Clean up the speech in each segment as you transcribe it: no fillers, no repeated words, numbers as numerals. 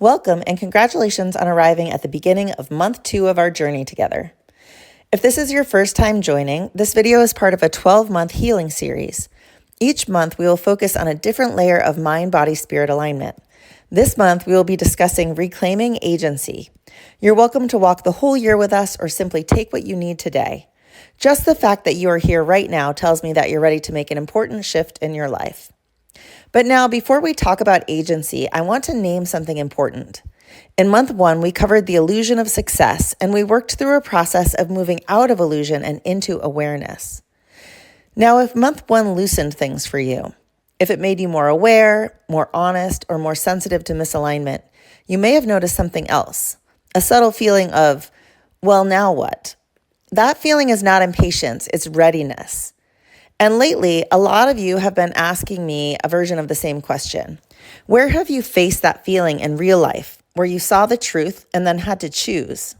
Welcome and congratulations on arriving at the beginning of month 2 of our journey together. If this is your first time joining, this video is part of a 12-month healing series. Each month, we will focus on a different layer of mind-body-spirit alignment. This month, we will be discussing reclaiming agency. You're welcome to walk the whole year with us or simply take what you need today. Just the fact that you are here right now tells me that you're ready to make an important shift in your life. But now, before we talk about agency, I want to name something important. In month 1, we covered the illusion of success, and we worked through a process of moving out of illusion and into awareness. Now, if month 1 loosened things for you, if it made you more aware, more honest, or more sensitive to misalignment, you may have noticed something else, a subtle feeling of, well, now what? That feeling is not impatience, it's readiness. And lately, a lot of you have been asking me a version of the same question. Where have you faced that feeling in real life, where you saw the truth and then had to choose?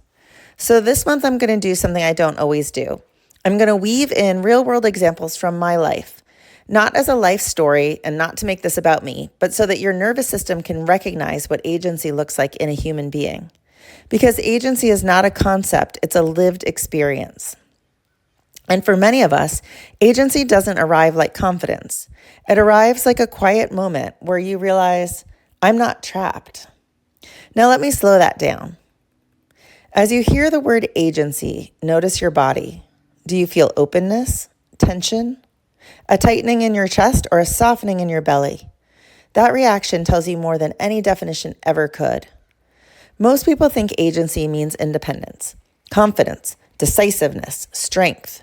So this month, I'm going to do something I don't always do. I'm going to weave in real-world examples from my life, not as a life story and not to make this about me, but so that your nervous system can recognize what agency looks like in a human being. Because agency is not a concept, it's a lived experience. And for many of us, agency doesn't arrive like confidence. It arrives like a quiet moment where you realize, I'm not trapped. Now let me slow that down. As you hear the word agency, notice your body. Do you feel openness, tension, a tightening in your chest, or a softening in your belly? That reaction tells you more than any definition ever could. Most people think agency means independence, confidence, decisiveness, strength.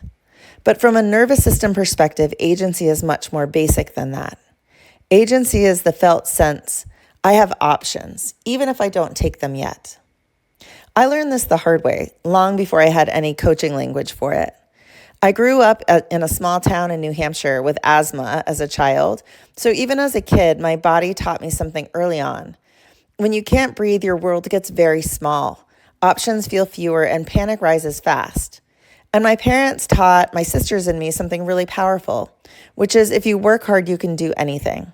But from a nervous system perspective, agency is much more basic than that. Agency is the felt sense, I have options, even if I don't take them yet. I learned this the hard way, long before I had any coaching language for it. I grew up in a small town in New Hampshire with asthma as a child, so even as a kid, my body taught me something early on. When you can't breathe, your world gets very small. Options feel fewer and panic rises fast. And my parents taught my sisters and me something really powerful, which is if you work hard, you can do anything.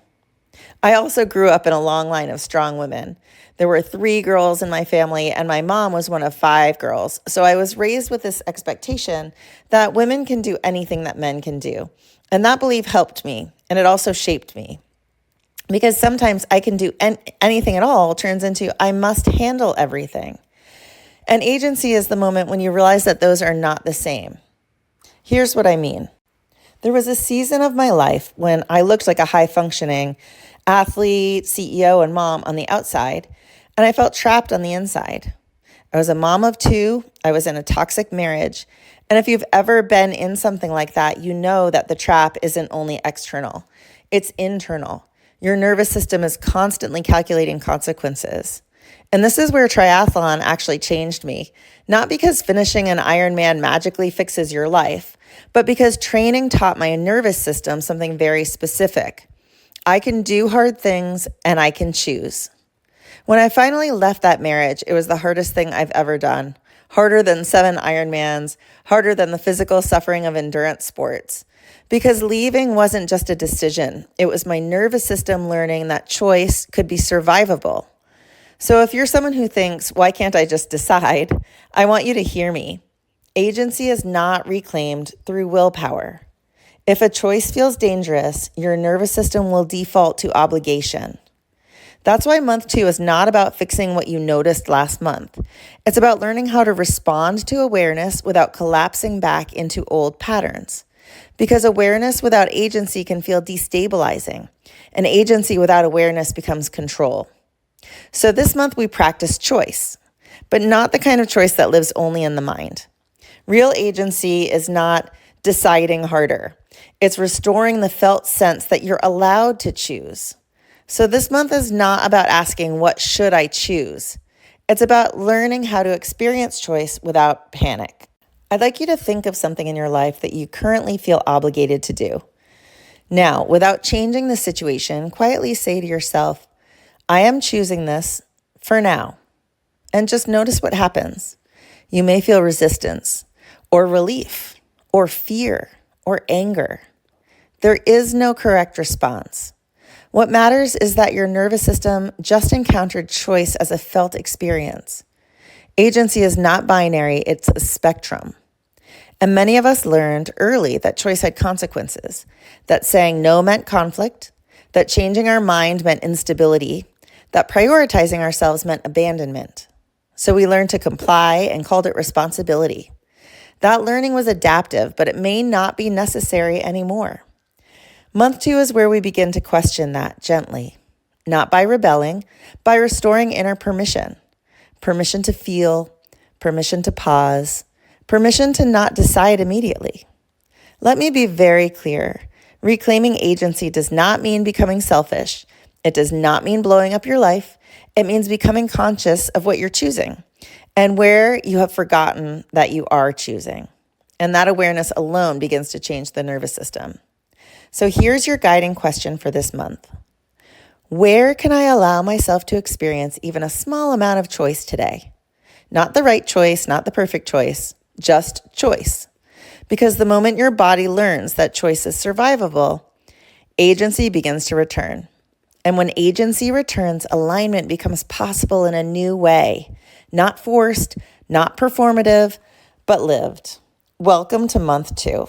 I also grew up in a long line of strong women. There were 3 girls in my family, and my mom was one of 5 girls. So I was raised with this expectation that women can do anything that men can do. And that belief helped me, and it also shaped me. Because sometimes I can do anything at all turns into I must handle everything. And agency is the moment when you realize that those are not the same. Here's what I mean. There was a season of my life when I looked like a high-functioning athlete, CEO, and mom on the outside, and I felt trapped on the inside. I was a mom of 2. I was in a toxic marriage. And if you've ever been in something like that, you know that the trap isn't only external. It's internal. Your nervous system is constantly calculating consequences. And this is where triathlon actually changed me. Not because finishing an Ironman magically fixes your life, but because training taught my nervous system something very specific. I can do hard things and I can choose. When I finally left that marriage, it was the hardest thing I've ever done. Harder than 7 Ironmans, harder than the physical suffering of endurance sports. Because leaving wasn't just a decision. It was my nervous system learning that choice could be survivable. So if you're someone who thinks, why can't I just decide? I want you to hear me. Agency is not reclaimed through willpower. If a choice feels dangerous, your nervous system will default to obligation. That's why month 2 is not about fixing what you noticed last month. It's about learning how to respond to awareness without collapsing back into old patterns. Because awareness without agency can feel destabilizing, and agency without awareness becomes control. So this month we practice choice, but not the kind of choice that lives only in the mind. Real agency is not deciding harder. It's restoring the felt sense that you're allowed to choose. So this month is not about asking, what should I choose? It's about learning how to experience choice without panic. I'd like you to think of something in your life that you currently feel obligated to do. Now, without changing the situation, quietly say to yourself, I am choosing this for now. And just notice what happens. You may feel resistance or relief or fear or anger. There is no correct response. What matters is that your nervous system just encountered choice as a felt experience. Agency is not binary, it's a spectrum. And many of us learned early that choice had consequences, that saying no meant conflict, that changing our mind meant instability, that prioritizing ourselves meant abandonment. So we learned to comply and called it responsibility. That learning was adaptive, but it may not be necessary anymore. Month 2 is where we begin to question that gently, not by rebelling, by restoring inner permission. Permission to feel, permission to pause, permission to not decide immediately. Let me be very clear. Reclaiming agency does not mean becoming selfish. It does not mean blowing up your life. It means becoming conscious of what you're choosing and where you have forgotten that you are choosing. And that awareness alone begins to change the nervous system. So here's your guiding question for this month. Where can I allow myself to experience even a small amount of choice today? Not the right choice, not the perfect choice, just choice. Because the moment your body learns that choice is survivable, agency begins to return. And when agency returns, alignment becomes possible in a new way. Not forced, not performative, but lived. Welcome to month 2.